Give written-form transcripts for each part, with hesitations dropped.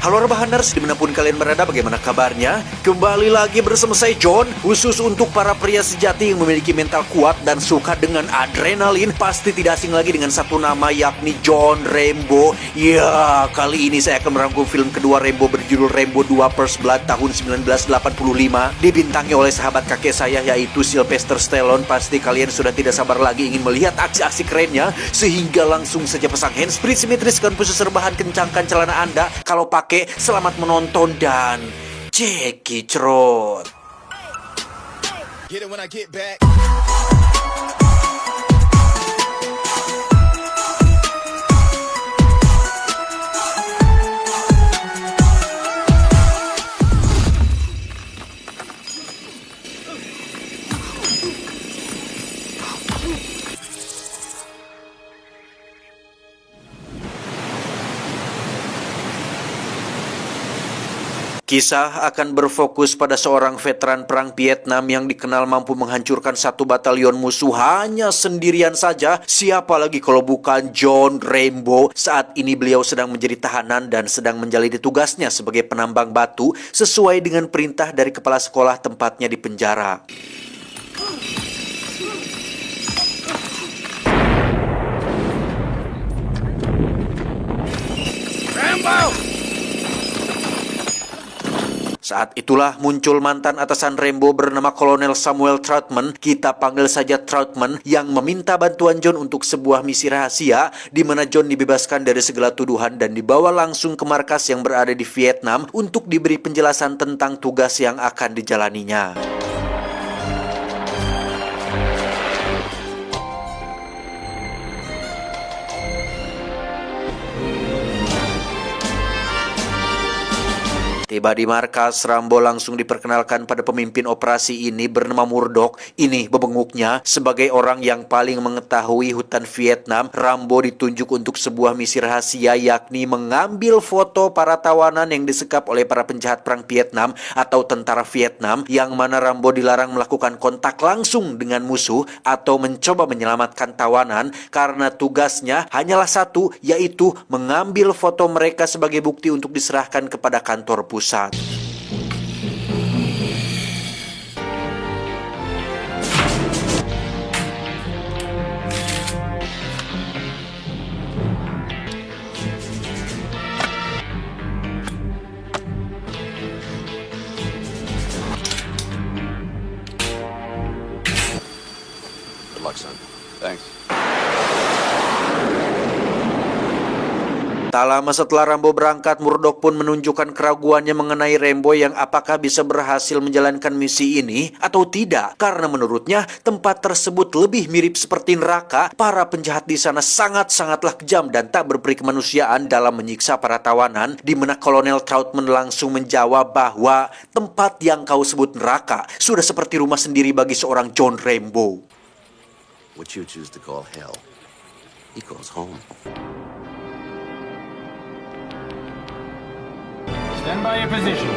Halo Rebahaners, dimanapun kalian berada, bagaimana kabarnya? Kembali lagi bersama saya John. Khusus untuk para pria sejati yang memiliki mental kuat dan suka dengan adrenalin, pasti tidak asing lagi dengan satu nama, yakni John Rambo. Ya, kali ini saya akan merangkum film kedua Rambo berjudul Rambo 2 First Blood tahun 1985, dibintangi oleh sahabat kakek saya yaitu Sylvester Stallone. Pasti kalian sudah tidak sabar lagi ingin melihat aksi-aksi kerennya, sehingga langsung saja pasang handsfree simetris dan khusus rebahan, kencangkan celana Anda. Kalau pakai, selamat menonton dan cekicrot. Get it when I get back. Kisah akan berfokus pada seorang veteran perang Vietnam yang dikenal mampu menghancurkan satu batalion musuh hanya sendirian saja. Siapa lagi kalau bukan John Rambo. Saat ini beliau sedang menjadi tahanan dan sedang menjalani tugasnya sebagai penambang batu sesuai dengan perintah dari kepala sekolah tempatnya di penjara. Rambo! Saat itulah muncul mantan atasan Rambo bernama Kolonel Samuel Troutman, kita panggil saja Troutman, yang meminta bantuan John untuk sebuah misi rahasia di mana John dibebaskan dari segala tuduhan dan dibawa langsung ke markas yang berada di Vietnam untuk diberi penjelasan tentang tugas yang akan dijalaninya. Tiba di markas, Rambo langsung diperkenalkan pada pemimpin operasi ini bernama Murdoch. Ini bebenguknya. Sebagai orang yang paling mengetahui hutan Vietnam, Rambo ditunjuk untuk sebuah misi rahasia, yakni mengambil foto para tawanan yang disekap oleh para penjahat perang Vietnam atau tentara Vietnam, yang mana Rambo dilarang melakukan kontak langsung dengan musuh atau mencoba menyelamatkan tawanan karena tugasnya hanyalah satu, yaitu mengambil foto mereka sebagai bukti untuk diserahkan kepada kantor pusat. Good luck, son. Thanks. Tak lama setelah Rambo berangkat, Murdoch pun menunjukkan keraguannya mengenai Rambo yang apakah bisa berhasil menjalankan misi ini atau tidak. Karena menurutnya tempat tersebut lebih mirip seperti neraka. Para penjahat di sana sangat-sangatlah kejam dan tak berperi kemanusiaan dalam menyiksa para tawanan. Di mana Kolonel Troutman langsung menjawab bahwa tempat yang kau sebut neraka sudah seperti rumah sendiri bagi seorang John Rambo. What you choose to call hell, he calls home. Stand by your position.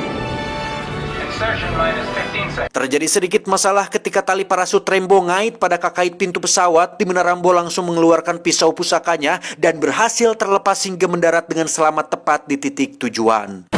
Insertion minus 15 seconds. Terjadi sedikit masalah ketika tali parasut Rambo ngait pada kakait pintu pesawat, di mana Rambo langsung mengeluarkan pisau pusakanya dan berhasil terlepas hingga mendarat dengan selamat tepat di titik tujuan.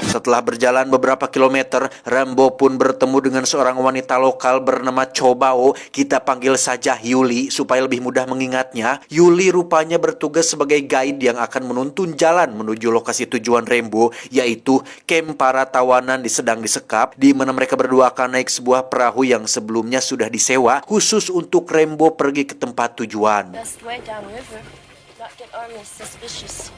Setelah berjalan beberapa kilometer, Rambo pun bertemu dengan seorang wanita lokal bernama Cho Bao. Kita panggil saja Yuli supaya lebih mudah mengingatnya. Yuli rupanya bertugas sebagai guide yang akan menuntun jalan menuju lokasi tujuan Rambo, yaitu kamp para tawanan sedang disekap, di mana mereka berdua akan naik sebuah perahu yang sebelumnya sudah disewa khusus untuk Rambo pergi ke tempat tujuan. Best way downriver. Not get army suspicious.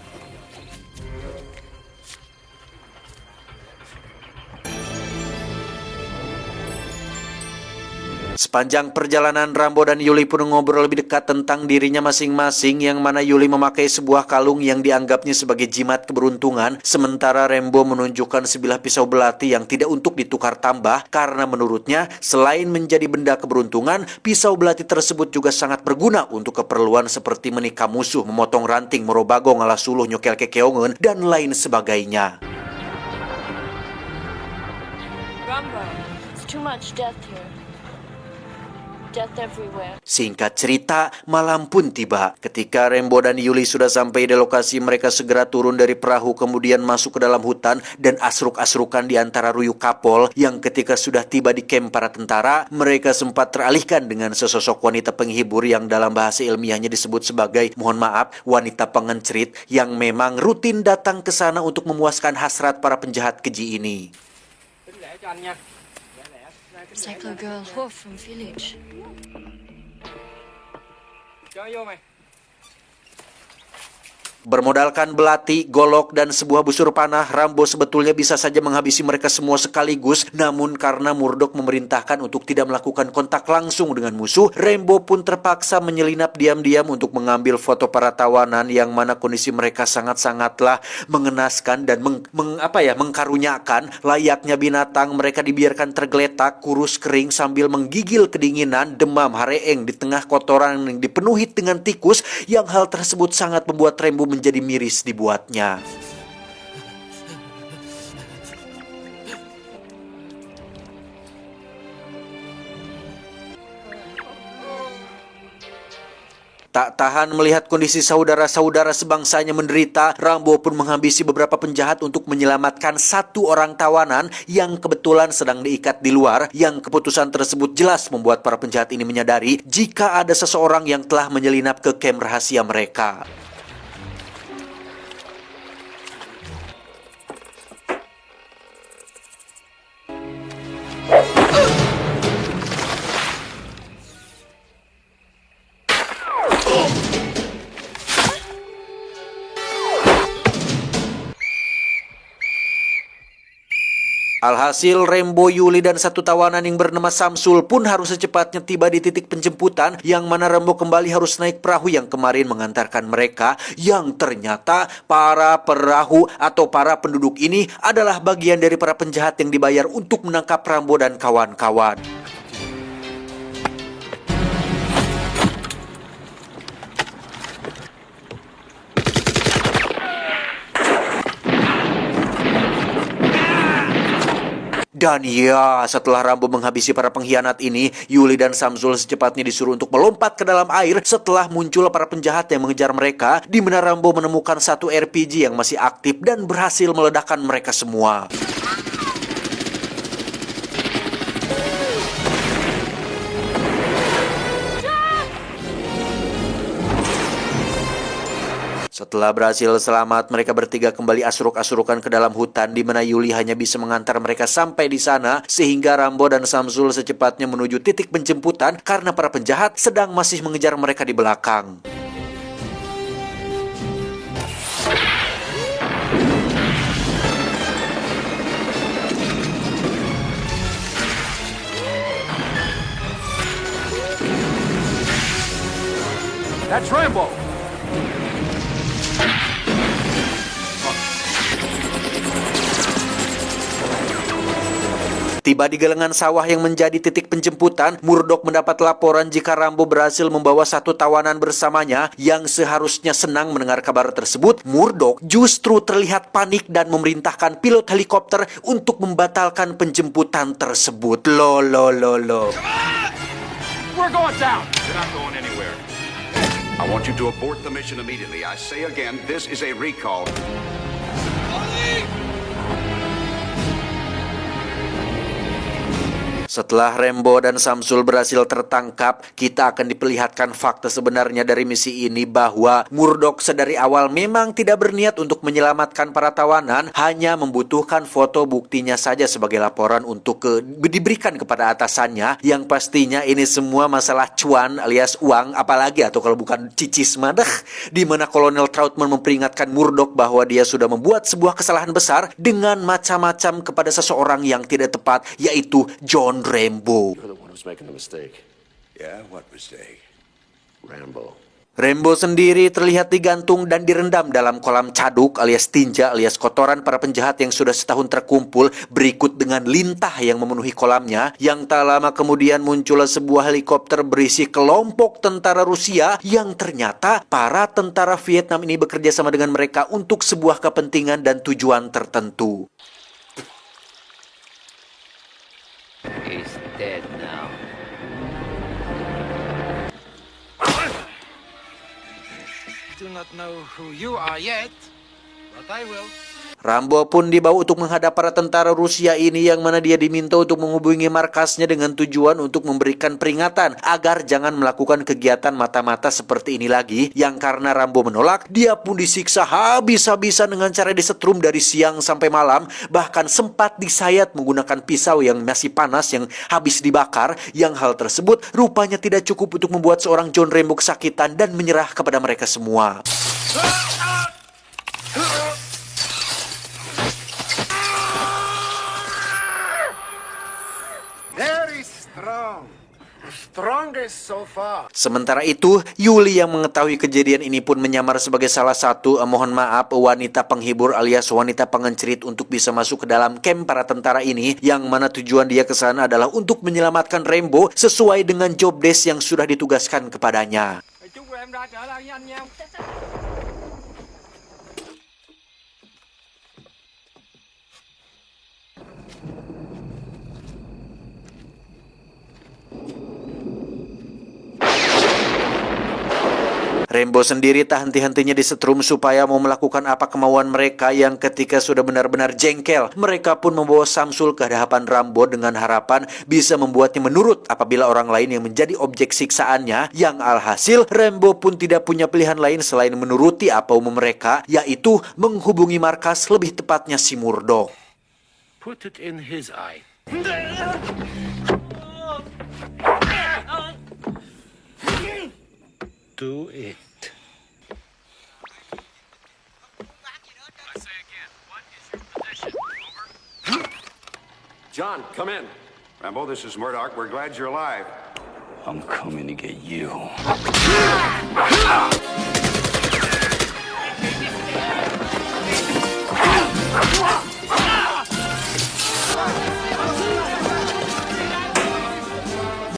Sepanjang perjalanan, Rambo dan Yuli pun ngobrol lebih dekat tentang dirinya masing-masing, yang mana Yuli memakai sebuah kalung yang dianggapnya sebagai jimat keberuntungan, sementara Rambo menunjukkan sebilah pisau belati yang tidak untuk ditukar tambah, karena menurutnya selain menjadi benda keberuntungan, pisau belati tersebut juga sangat berguna untuk keperluan seperti menikah musuh, memotong ranting, merobago, ngalah suluh, nyokel kekeongen, dan lain sebagainya. Rambo, it's too much death here. death everywhere. Singkat cerita, malam pun tiba. Ketika Rambo dan Yuli sudah sampai di lokasi, mereka segera turun dari perahu kemudian masuk ke dalam hutan dan asruk-asrukan di antara ruyuk kapol yang ketika sudah tiba di kamp para tentara, mereka sempat teralihkan dengan sesosok wanita penghibur yang dalam bahasa ilmiahnya disebut sebagai, mohon maaf, wanita pengencrit yang memang rutin datang ke sana untuk memuaskan hasrat para penjahat keji ini. Psycho girl whore from village. Bermodalkan belati, golok, dan sebuah busur panah, Rambo sebetulnya bisa saja menghabisi mereka semua sekaligus. Namun karena Murdoch memerintahkan untuk tidak melakukan kontak langsung dengan musuh, Rambo pun terpaksa menyelinap diam-diam untuk mengambil foto para tawanan yang mana kondisi mereka sangat-sangatlah mengenaskan dan mengkarunyakan. Layaknya binatang, mereka dibiarkan tergeletak, kurus kering sambil menggigil kedinginan, demam, hareeng di tengah kotoran yang dipenuhi dengan tikus, yang hal tersebut sangat membuat Rambo menjadi miris dibuatnya. Tak tahan melihat kondisi saudara-saudara sebangsanya menderita, Rambo pun menghabisi beberapa penjahat untuk menyelamatkan satu orang tawanan yang kebetulan sedang diikat di luar. Yang keputusan tersebut jelas membuat para penjahat ini menyadari jika ada seseorang yang telah menyelinap ke kamp rahasia mereka. Alhasil, Rambo, Yuli, dan satu tawanan yang bernama Samsul pun harus secepatnya tiba di titik penjemputan, yang mana Rambo kembali harus naik perahu yang kemarin mengantarkan mereka, yang ternyata para perahu atau para penduduk ini adalah bagian dari para penjahat yang dibayar untuk menangkap Rambo dan kawan-kawan. Dan ya, setelah Rambo menghabisi para pengkhianat ini, Yuli dan Samsul secepatnya disuruh untuk melompat ke dalam air setelah muncul para penjahat yang mengejar mereka, di mana Rambo menemukan satu RPG yang masih aktif dan berhasil meledakkan mereka semua. Setelah berhasil selamat, mereka bertiga kembali asruk-asrukan ke dalam hutan, di mana Yuli hanya bisa mengantar mereka sampai di sana, sehingga Rambo dan Samsul secepatnya menuju titik penjemputan karena para penjahat sedang masih mengejar mereka di belakang. That's Rambo! Tiba di galengan sawah yang menjadi titik penjemputan, Murdoch mendapat laporan jika Rambo berhasil membawa satu tawanan bersamanya yang seharusnya senang mendengar kabar tersebut. Murdoch justru terlihat panik dan memerintahkan pilot helikopter untuk membatalkan penjemputan tersebut. Lo. We're going down! You're not going anywhere. I want you to abort the mission immediately. I say again, this is a recall. Setelah Rambo dan Samsul berhasil tertangkap, kita akan diperlihatkan fakta sebenarnya dari misi ini, bahwa Murdoch sedari awal memang tidak berniat untuk menyelamatkan para tawanan, hanya membutuhkan foto buktinya saja sebagai laporan untuk diberikan kepada atasannya, yang pastinya ini semua masalah cuan alias uang, apalagi atau kalau bukan cicis madah, di mana Kolonel Troutman memperingatkan Murdoch bahwa dia sudah membuat sebuah kesalahan besar dengan macam-macam kepada seseorang yang tidak tepat, yaitu John Rambo. You're the one who's making the mistake. Yeah, what mistake? Rambo. Rambo sendiri terlihat digantung dan direndam dalam kolam caduk alias tinja alias kotoran para penjahat yang sudah setahun terkumpul, berikut dengan lintah yang memenuhi kolamnya. Yang tak lama kemudian muncullah sebuah helikopter berisi kelompok tentara Rusia yang ternyata para tentara Vietnam ini bekerja sama dengan mereka untuk sebuah kepentingan dan tujuan tertentu. He's dead now. do not know who you are yet, but I will. Rambo pun dibawa untuk menghadap para tentara Rusia ini yang mana dia diminta untuk menghubungi markasnya dengan tujuan untuk memberikan peringatan agar jangan melakukan kegiatan mata-mata seperti ini lagi, yang karena Rambo menolak, dia pun disiksa habis-habisan dengan cara disetrum dari siang sampai malam, bahkan sempat disayat menggunakan pisau yang masih panas yang habis dibakar, yang hal tersebut rupanya tidak cukup untuk membuat seorang John Rambo kesakitan dan menyerah kepada mereka semua. Very strong. Strongest so far. Sementara itu, Yuli yang mengetahui kejadian ini pun menyamar sebagai salah satu, mohon maaf, wanita penghibur alias wanita pengencerit untuk bisa masuk ke dalam camp para tentara ini, yang mana tujuan dia ke sana adalah untuk menyelamatkan Rambo sesuai dengan job desk yang sudah ditugaskan kepadanya. Chúc em ra trở lại với anh nha. Rambo sendiri tak henti-hentinya disetrum supaya mau melakukan apa kemauan mereka, yang ketika sudah benar-benar jengkel, mereka pun membawa Samsul ke hadapan Rambo dengan harapan bisa membuatnya menurut apabila orang lain yang menjadi objek siksaannya, yang alhasil Rambo pun tidak punya pilihan lain selain menuruti apa umum mereka, yaitu menghubungi markas, lebih tepatnya si Murdoch. Put it in his eye. Do it. John, come in. Rambo, this is Murdoch. We're glad you're alive. I'm coming to get you.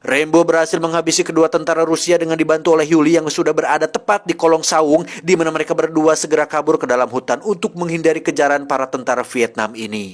Rambo berhasil menghabisi kedua tentara Rusia dengan dibantu oleh Yuli yang sudah berada tepat di kolong saung, di mana mereka berdua segera kabur ke dalam hutan untuk menghindari kejaran para tentara Vietnam ini.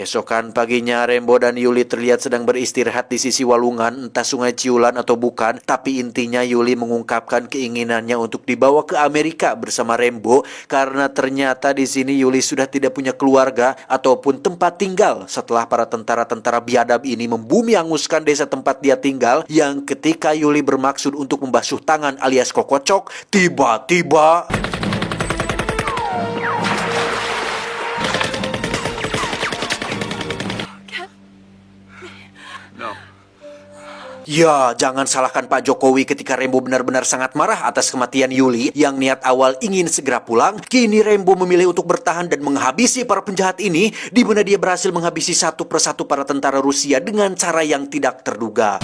Keesokan paginya, Rambo dan Yuli terlihat sedang beristirahat di sisi walungan, entah Sungai Ciulan atau bukan, tapi intinya Yuli mengungkapkan keinginannya untuk dibawa ke Amerika bersama Rambo, karena ternyata di sini Yuli sudah tidak punya keluarga ataupun tempat tinggal setelah para tentara-tentara biadab ini membumi hanguskan desa tempat dia tinggal, yang ketika Yuli bermaksud untuk membasuh tangan alias kokocok, tiba-tiba ya, jangan salahkan Pak Jokowi ketika Rambo benar-benar sangat marah atas kematian Yuli yang niat awal ingin segera pulang. Kini Rambo memilih untuk bertahan dan menghabisi para penjahat ini, di mana dia berhasil menghabisi satu persatu para tentara Rusia dengan cara yang tidak terduga.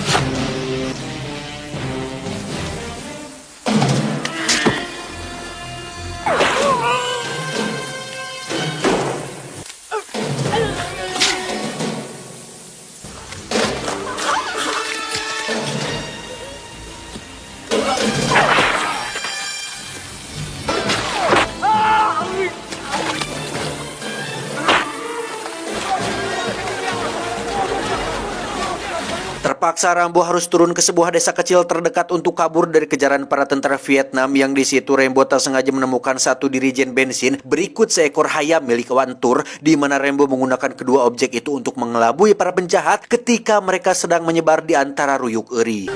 Terpaksa Rambo harus turun ke sebuah desa kecil terdekat untuk kabur dari kejaran para tentara Vietnam, yang di situ Rambo tak sengaja menemukan satu dirijen bensin berikut seekor hayam milik Wantur, di mana Rambo menggunakan kedua objek itu untuk mengelabui para penjahat ketika mereka sedang menyebar di antara ruyuk eri.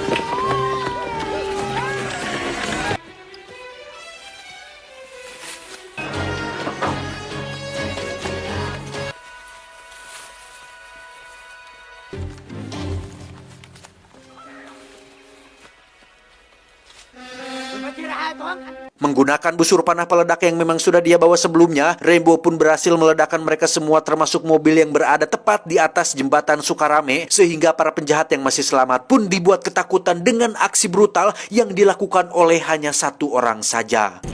Berhenti, Tuhan. Menggunakan busur panah peledak yang memang sudah dia bawa sebelumnya, Rambo pun berhasil meledakkan mereka semua termasuk mobil yang berada tepat di atas jembatan Sukarame, sehingga para penjahat yang masih selamat pun dibuat ketakutan dengan aksi brutal yang dilakukan oleh hanya satu orang saja.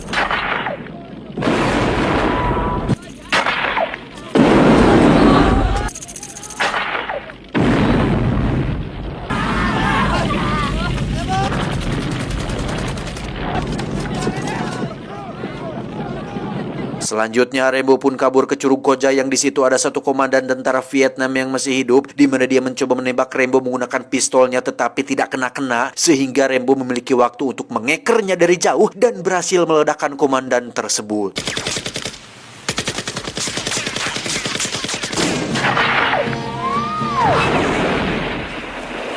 Selanjutnya, Rambo pun kabur ke Curug Koja yang di situ ada satu komandan tentara Vietnam yang masih hidup, di mana dia mencoba menembak Rambo menggunakan pistolnya tetapi tidak kena-kena, sehingga Rambo memiliki waktu untuk mengekernya dari jauh dan berhasil meledakkan komandan tersebut.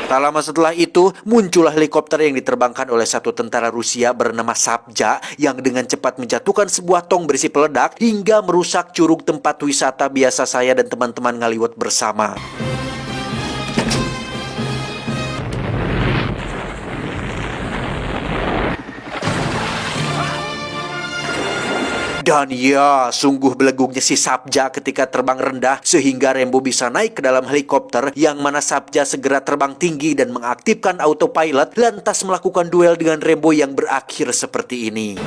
Tak lama setelah itu, muncullah helikopter yang diterbangkan oleh satu tentara Rusia bernama Sabja yang dengan cepat menjatuhkan sebuah tong berisi peledak hingga merusak curug tempat wisata biasa saya dan teman-teman ngaliwat bersama. Dan ya, sungguh belegungnya si Sabja ketika terbang rendah sehingga Rambo bisa naik ke dalam helikopter, yang mana Sabja segera terbang tinggi dan mengaktifkan autopilot lantas melakukan duel dengan Rambo yang berakhir seperti ini.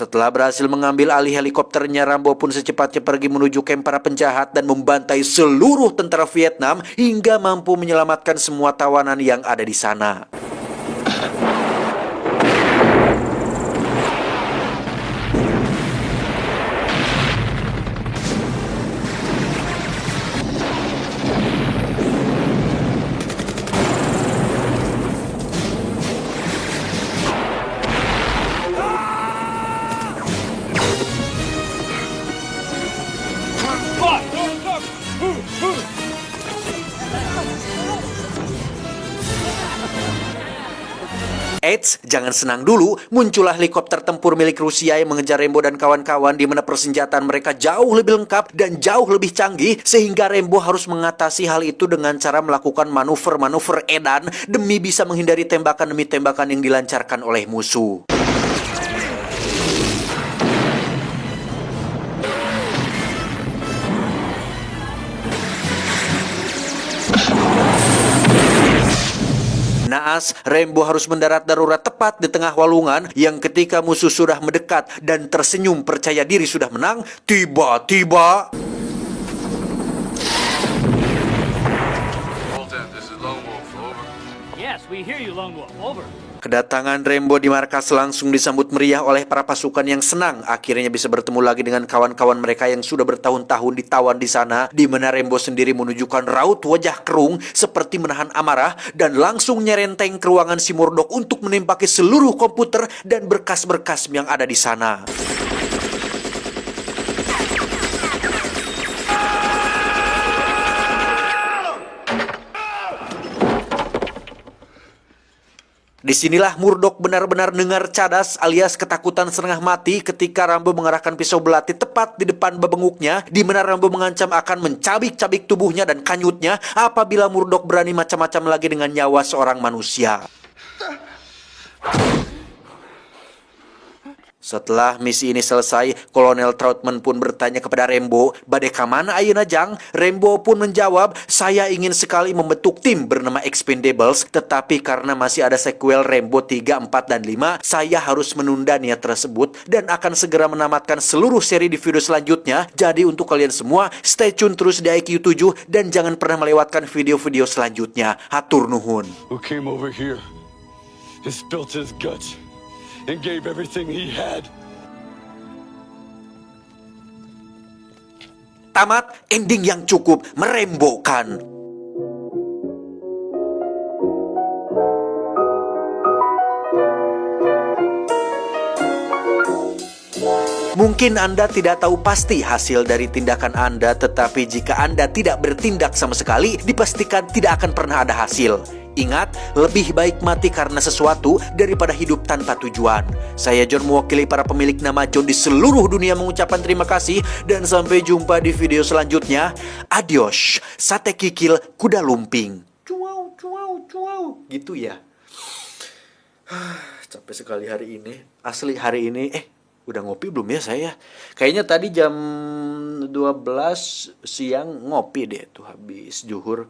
Setelah berhasil mengambil alih helikopternya, Rambo pun secepatnya pergi menuju kamp para penjahat dan membantai seluruh tentara Vietnam hingga mampu menyelamatkan semua tawanan yang ada di sana. Eits, jangan senang dulu, muncullah helikopter tempur milik Rusia yang mengejar Rambo dan kawan-kawan, di mana persenjataan mereka jauh lebih lengkap dan jauh lebih canggih, sehingga Rambo harus mengatasi hal itu dengan cara melakukan manuver-manuver edan demi bisa menghindari tembakan demi tembakan yang dilancarkan oleh musuh. Naas, Rambo harus mendarat darurat tepat di tengah walungan yang ketika musuh sudah mendekat dan tersenyum percaya diri sudah menang, tiba-tiba... This is Lone Wolf, over. Yes, we hear you, Lone Wolf. Over. Kedatangan Rambo di markas langsung disambut meriah oleh para pasukan yang senang akhirnya bisa bertemu lagi dengan kawan-kawan mereka yang sudah bertahun-tahun ditawan di sana, di mana Rambo sendiri menunjukkan raut wajah kerung seperti menahan amarah dan langsung nyerenteng ke ruangan si Murdoch untuk menembaki seluruh komputer dan berkas-berkas yang ada di sana. Disinilah Murdoch benar-benar dengar cadas alias ketakutan setengah mati ketika Rambo mengarahkan pisau belati tepat di depan babenguknya, di mana Rambo mengancam akan mencabik-cabik tubuhnya dan kanyutnya apabila Murdoch berani macam-macam lagi dengan nyawa seorang manusia. Setelah misi ini selesai, Kolonel Troutman pun bertanya kepada Rambo, "Bade ka mana ayeuna Jang?" Rambo pun menjawab, "Saya ingin sekali membentuk tim bernama Expendables, tetapi karena masih ada sequel Rambo 3, 4, dan 5, saya harus menunda niat tersebut dan akan segera menamatkan seluruh seri di video selanjutnya. Jadi untuk kalian semua, stay tune terus di IQ7 dan jangan pernah melewatkan video-video selanjutnya. Hatur nuhun." Who came over here and spilt his guts and gave everything he had. Tamat, ending yang cukup merembokan. Mungkin Anda tidak tahu pasti hasil dari tindakan Anda, tetapi jika Anda tidak bertindak sama sekali, dipastikan tidak akan pernah ada hasil. Ingat, lebih baik mati karena sesuatu daripada hidup tanpa tujuan. Saya John mewakili para pemilik nama John di seluruh dunia mengucapkan terima kasih dan sampai jumpa di video selanjutnya. Adios, sate kikil kuda lumping. Cuau, cuau, cuau. Gitu ya. Capek sekali hari ini. Asli hari ini, udah ngopi belum ya saya? Kayaknya tadi jam 12 siang ngopi deh tuh habis zuhur.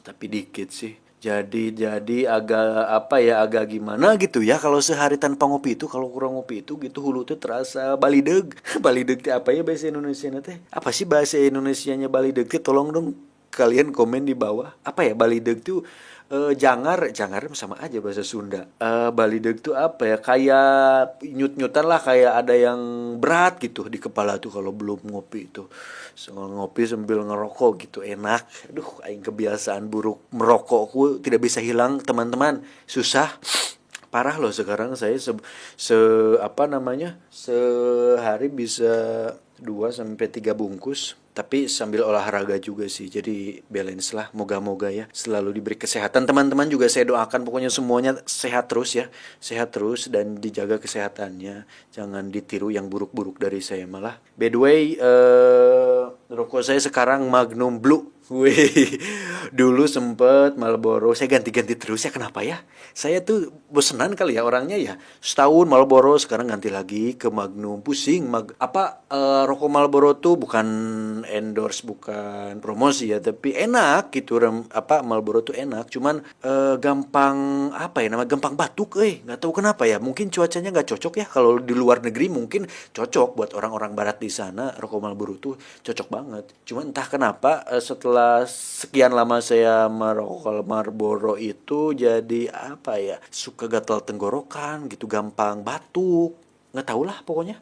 Tapi dikit sih. Jadi agak gimana gitu ya kalau sehari tanpa ngopi itu, kalau kurang ngopi itu gitu hulu tuh terasa balideg. Balideg teh apa ya bahasa Indonesianya teh? Apa sih bahasa Indonesianya balideg teh? Tolong dong kalian komen di bawah. Apa ya balideg tuh? Jangar sama aja bahasa Sunda. Balideg tuh apa ya? Kayak nyut-nyutan lah, kayak ada yang berat gitu di kepala tuh kalau belum ngopi itu. So, ngopi sambil ngerokok gitu enak. Aduh, aing kebiasaan buruk merokokku tidak bisa hilang, teman-teman. Susah. Parah loh sekarang saya sehari bisa 2-3 bungkus. Tapi sambil olahraga juga sih, jadi balance lah, moga-moga ya selalu diberi kesehatan. Teman-teman juga saya doakan pokoknya semuanya sehat terus ya, sehat terus dan dijaga kesehatannya, jangan ditiru yang buruk-buruk dari saya malah. By the way, rokok saya sekarang Magnum Blue. Wih, dulu sempet Marlboro, saya ganti-ganti terus ya, kenapa ya? Saya tuh bosenan kali ya orangnya ya. Setahun Marlboro, sekarang ganti lagi ke Magnum. Pusing, rokok Marlboro tuh bukan endorse, bukan promosi ya, tapi enak gitu. Marlboro tuh enak, cuman gampang gampang batuk, nggak tahu kenapa ya. Mungkin cuacanya nggak cocok ya. Kalau di luar negeri mungkin cocok buat orang-orang barat di sana, rokok Marlboro tuh cocok banget. Cuman entah kenapa setelah sekian lama saya merokok Marlboro itu jadi suka gatal tenggorokan gitu, gampang batuk, nggak tahu lah pokoknya.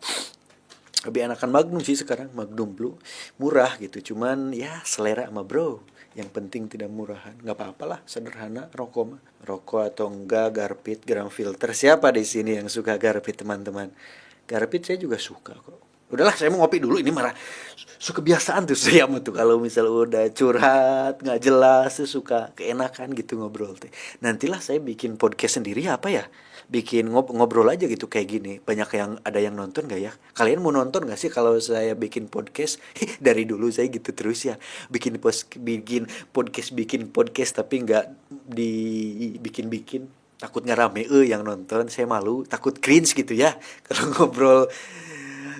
Lebih enakan Magnum sih sekarang, Magnum Blue, murah gitu, cuman ya selera mah bro, yang penting tidak murahan, nggak apa-apa lah, sederhana rokok mah. Rokok atau enggak Garpit, Gram Filter, siapa di sini yang suka Garpit teman-teman? Garpit saya juga suka kok. Udahlah, saya mau ngopi dulu, ini marah. Suka kebiasaan tuh saya mah tuh kalau misalnya udah curhat nggak jelas tuh suka keenakan gitu ngobrol teh. Nantilah saya bikin podcast sendiri bikin ngobrol aja gitu kayak gini. Ada yang nonton nggak ya? Kalian mau nonton nggak sih kalau saya bikin podcast? Dari dulu saya gitu terus ya, bikin podcast tapi nggak dibikin. Takut nggak rame yang nonton, saya malu, takut cringe gitu ya kalau ngobrol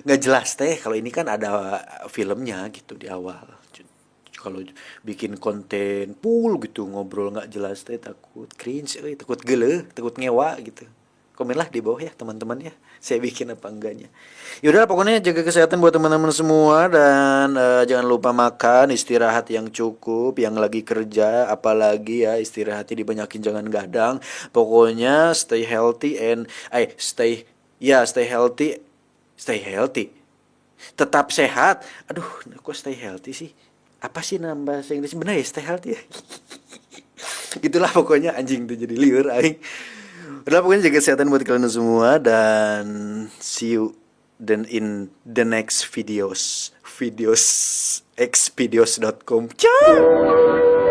nggak jelas teh. Kalau ini kan ada filmnya gitu di awal. Kalau bikin konten full gitu ngobrol nggak jelas teh takut cringe, takut gele, takut ngewa gitu. Komenlah di bawah ya teman-teman ya, saya bikin apa enggaknya. Yaudah pokoknya jaga kesehatan buat teman-teman semua dan jangan lupa makan, istirahat yang cukup, yang lagi kerja apalagi ya istirahatnya dibanyakin, jangan gadang. Pokoknya stay healthy Stay healthy. Tetap sehat. Aduh, kok stay healthy sih? Apa sih nama bahasa Inggris? Benar ya, stay healthy ya? Gitulah pokoknya, anjing tuh jadi liur aing. Udah pokoknya jaga kesehatan buat kalian semua dan see you then in the next videos xvideos.com. Ciao.